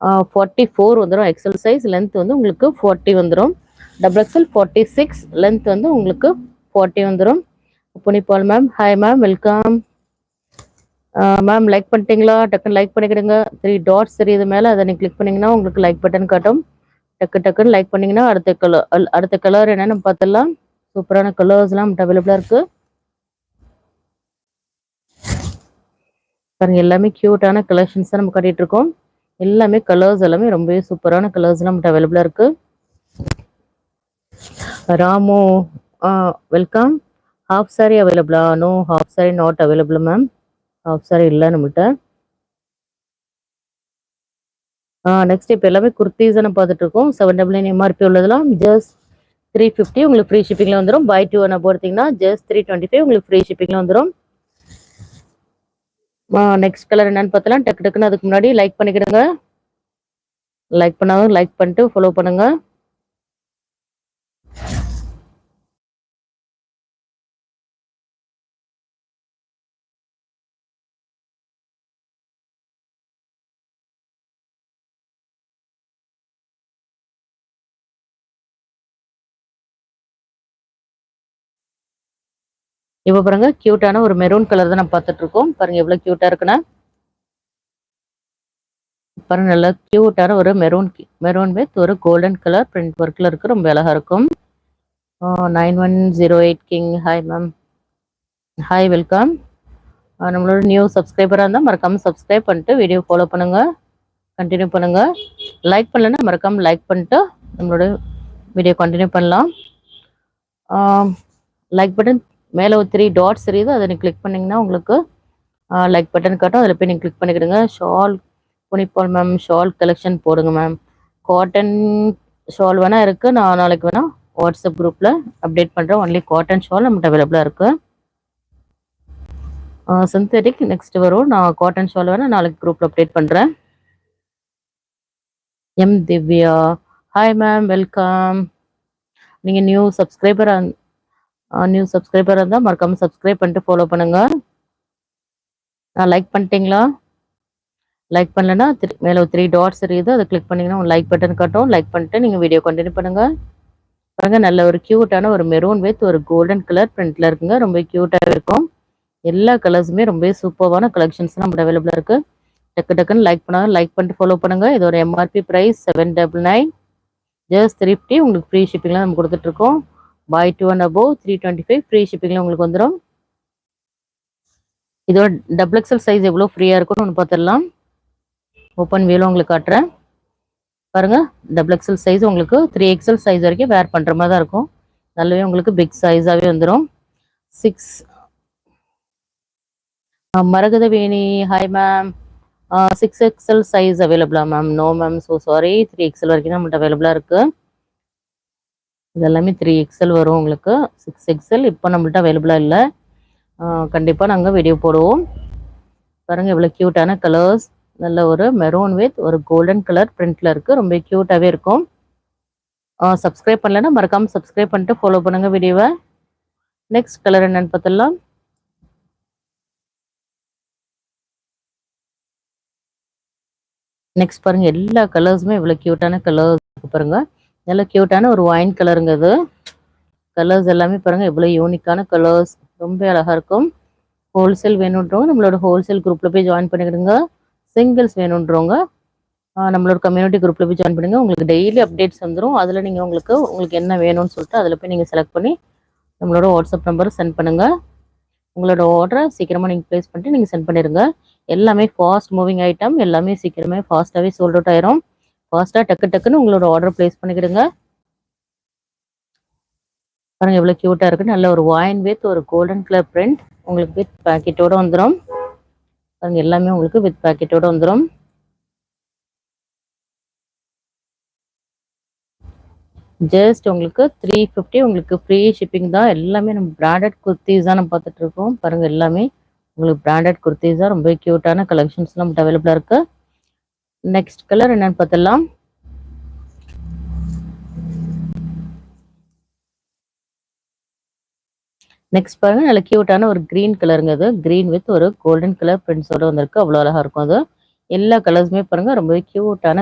44 வந்துடும். XL size length வந்து உங்களுக்கு 40 வந்துடும். டபுள் எக்ஸல் 46 லென்த் வந்து உங்களுக்கு 40 வந்துடும். Punipal ma'am, hi ma'am, welcome ma'am. Like பண்ணிட்டீங்களா? டக்குன்னு லைக் பண்ணிக்கிடுங்க. 3 டாட்ஸ் தெரியுது மேலே, அதை நீங்கள் கிளிக் பண்ணிங்கன்னா உங்களுக்கு லைக் பட்டன் காட்டும். டக்குன்னு லைக் பண்ணிங்கன்னா அடுத்த கலர் என்னென்னு பார்த்துடலாம். சூப்பரான கலர்ஸ்லாம் நம்மகிட்ட அவைலபிளாக இருக்குது பாருங்க. எல்லாமே க்யூட்டான கலெக்ஷன்ஸ் தான் நம்ம காட்டிகிட்டு இருக்கோம். எல்லாமே கலர்ஸ் எல்லாமே ரொம்பவே சூப்பரான கலர்ஸ்லாம் நம்மகிட்ட அவைலபிளாக இருக்குது. ராமு வெல்கம். ஹாஃப் சாரி அவைலபிளா? No, half sari not available ma'am. Half sari இல்லை நம்மகிட்ட. நெக்ஸ்ட் இப்போ எல்லாமே குர்த்திஸ் நம்ம பார்த்துட்டு இருக்கோம். 799 எம்ஆர்பி உள்ளதெல்லாம் ஜஸ்ட் 350 உங்களுக்கு ஃப்ரீ ஷிப்பிங்கில் வந்துடும். பை 2 ஒன்று போகிறீங்கன்னா ஜஸ்ட் 325 உங்களுக்கு ஃப்ரீ ஷிப்பிங்கில் வந்துடும். நெக்ஸ்ட் கலர் என்னன்னு பார்த்தலாம். டக்குன்னு அதுக்கு முன்னாடி லைக் பண்ணிக்கிடுங்க. லைக் பண்ணாலும் லைக் பண்ணிட்டு ஃபாலோ பண்ணுங்க. இப்போ பாருங்க, கியூட்டான ஒரு மெரூன் கலர் தான் நம்ம பார்த்துட்டு இருக்கோம். பாருங்க எவ்வளவு கியூட்டா இருக்குன்னா பாருங்க. நல்லா கியூட்டான ஒரு மெரூன் வித் ஒரு கோல்டன் கலர் பிரிண்ட் ஒர்க்ல இருக்கு. ரொம்ப அழகா இருக்கும். 9108 king, hi ma'am, hi welcome. நம்மளோட நியூ சப்ஸ்கிரைபராக இருந்தால் மறக்காம சப்ஸ்கிரைப் பண்ணிட்டு வீடியோ ஃபாலோ பண்ணுங்க, கண்டினியூ பண்ணுங்க. லைக் பண்ணலன்னா மறக்காம லைக் பண்ணிட்டு நம்மளோட வீடியோ கண்டினியூ பண்ணலாம். லைக் பட்டன் மேலே ஒரு 3 டாட்ஸ் தெரியுது, அதை நீங்கள் கிளிக் பண்ணிங்கன்னா உங்களுக்கு லைக் பட்டன் காட்டும். அதில் போய் நீங்கள் கிளிக் பண்ணிக்கிடுங்க. Shawl Punipal ma'am, shawl collection போடுங்க மேம். காட்டன் ஷால் வேணால் இருக்குது. நான் நாளைக்கு வேணால் வாட்ஸ்அப் குரூப்பில் அப்டேட் பண்ணுறேன். ஒன்லி காட்டன் ஷால் நம்மகிட்ட அவைலபிளாக இருக்குது. சிந்தட்டிக் நெக்ஸ்ட் வரும். நான் காட்டன் ஷால் வேணால் நாளைக்கு குரூப்பில் அப்டேட் பண்ணுறேன். M Divya, hi ma'am, welcome. நீங்கள் நியூ சப்ஸ்கிரைபராக இருந்தால் மறக்காமல் சப்ஸ்கிரைப் பண்ணிட்டு ஃபாலோ பண்ணுங்க. லைக் பண்ணிட்டீங்களா? லைக் பண்ணலன்னா மேலே ஒரு 3 டாட்ஸ் இருக்குது, அதை கிளிக் பண்ணிங்கன்னா உங்கள் லைக் பட்டன் காட்டும். லைக் பண்ணிட்டு நீங்கள் வீடியோ கண்டினியூ பண்ணுங்க. பாருங்க, நல்ல ஒரு க்யூட்டான ஒரு மெரூன் வித் ஒரு கோல்டன் கலர் பிரிண்ட்ல இருக்குங்க. ரொம்ப க்யூட்டாக இருக்கும். எல்லா கலர்ஸுமே ரொம்ப சூப்பரான கலெக்ஷன்ஸ் நம்மகிட்ட அவைலபிளாக இருக்குது. டக்குன்னு லைக் பண்ணாங்க, லைக் பண்ணிட்டு ஃபாலோ பண்ணுங்க. இதோட எம்ஆர்பி ப்ரைஸ் 799, ஜஸ்ட் 350 உங்களுக்கு ஃப்ரீ ஷிப்பிங்லாம் நம்ம கொடுத்துட்ருக்கோம். பை 2 and above 325 ஃப்ரீ ஷிப்பிங்ல உங்களுக்கு வந்துடும். இதோட டபுள் எக்ஸல் சைஸ் எவ்வளோ ஃப்ரீயாக இருக்கும்னு ஒன்று பார்த்துடலாம். ஓப்பன் வியூவில் உங்களுக்கு காட்டுறேன் பாருங்க. டபுள் எக்ஸல் சைஸ் உங்களுக்கு 3XL சைஸ் வரைக்கும் வேர் பண்ணுற மாதிரி தான் இருக்கும். நல்லாவே உங்களுக்கு பிக் சைஸாகவே வந்துடும். 6 Maragatha Veni, hi ma'am. 6XL size அவைலபிளா ma'am? No ma'am, so sorry. 3XL வரைக்கும் தான் நம்மகிட்ட அவைலபிளாக இருக்குது. இதெல்லாமே 3XL வரும் உங்களுக்கு. 6XL இப்போ நம்மள்ட்ட அவைலபிளாக இல்லை. கண்டிப்பாக நாங்கள் வீடியோ போடுவோம். பாருங்கள் எவ்வளோ க்யூட்டான கலர்ஸ். நல்ல ஒரு மெரூன் வித் ஒரு கோல்டன் கலர் பிரிண்ட்ல இருக்குது. ரொம்ப க்யூட்டாகவே இருக்கும். சப்ஸ்கிரைப் பண்ணலைன்னா மறக்காமல் சப்ஸ்கிரைப் பண்ணிட்டு ஃபாலோ பண்ணுங்கள் வீடியோவை. நெக்ஸ்ட் கலர் என்னன்னு பார்த்துடலாம். நெக்ஸ்ட் பாருங்கள், எல்லா கலர்ஸுமே இவ்வளோ க்யூட்டான கலர்ஸ் பாருங்கள். நல்ல க்யூட்டான ஒரு ஒயின் கலருங்க இது. கலர்ஸ் எல்லாமே பாருங்கள் எவ்வளோ யூனிக்கான கலர்ஸ். ரொம்ப அழகாக இருக்கும். ஹோல்சேல் வேணுன்றவங்க நம்மளோட ஹோல்சேல் குரூப்பில் போய் ஜாயின் பண்ணிக்கிடுங்க. சிங்கிள்ஸ் வேணுன்றவங்க நம்மளோட கம்யூனிட்டி குரூப்பில் போய் ஜாயின் பண்ணுங்கள். உங்களுக்கு டெய்லி அப்டேட்ஸ் வந்துடும். அதில் நீங்கள் உங்களுக்கு என்ன வேணும்னு சொல்லிட்டு அதில் போய் நீங்கள் செலக்ட் பண்ணி நம்மளோட வாட்ஸ்அப் நம்பரை சென்ட் பண்ணுங்கள். உங்களோட ஆர்டரை சீக்கிரமாக நீங்கள் ப்ளேஸ் பண்ணிட்டு நீங்கள் சென்ட் பண்ணிடுங்க. எல்லாமே ஃபாஸ்ட் மூவிங் ஐட்டம். எல்லாமே சீக்கிரமே ஃபாஸ்ட்டாகவே சோல்ட் அவுட் ஆயிரும். ஃபாஸ்ட்டாக டக்குன்னு உங்களோட ஆர்டர் ப்ளேஸ் பண்ணிக்கிடுங்க. பாருங்கள் எவ்வளோ க்யூட்டாக இருக்குது. நல்ல ஒரு ஒயின் வித் ஒரு கோல்டன் கலர் பிரிண்ட் உங்களுக்கு வித் பேக்கெட்டோடு வந்துடும். பாருங்கள் எல்லாமே உங்களுக்கு வித் பேக்கெட்டோடு வந்துடும். ஜஸ்ட் உங்களுக்கு 350 உங்களுக்கு ஃப்ரீ ஷிப்பிங் தான். எல்லாமே நம்ம பிராண்டட் குர்த்திஸ் தான் நம்ம பார்த்துட்டு இருக்கோம். பாருங்கள் எல்லாமே உங்களுக்கு பிராண்டட் குர்த்திஸ் தான். ரொம்ப க்யூட்டான கலெக்ஷன்ஸ் நம்மகிட்ட அவைலபிளாக இருக்குது. நெக்ஸ்ட் கலர் என்னன்னு பார்த்துடலாம். நெக்ஸ்ட் பாருங்க, நல்ல க்யூட்டான ஒரு கிரீன் கலருங்க. அது கிரீன் வித் ஒரு கோல்டன் கலர் பிரிண்ட்ஸோட வந்திருக்கு. அவ்வளோ அழகாக இருக்கும். அது எல்லா கலர்ஸுமே பாருங்க ரொம்ப க்யூட்டான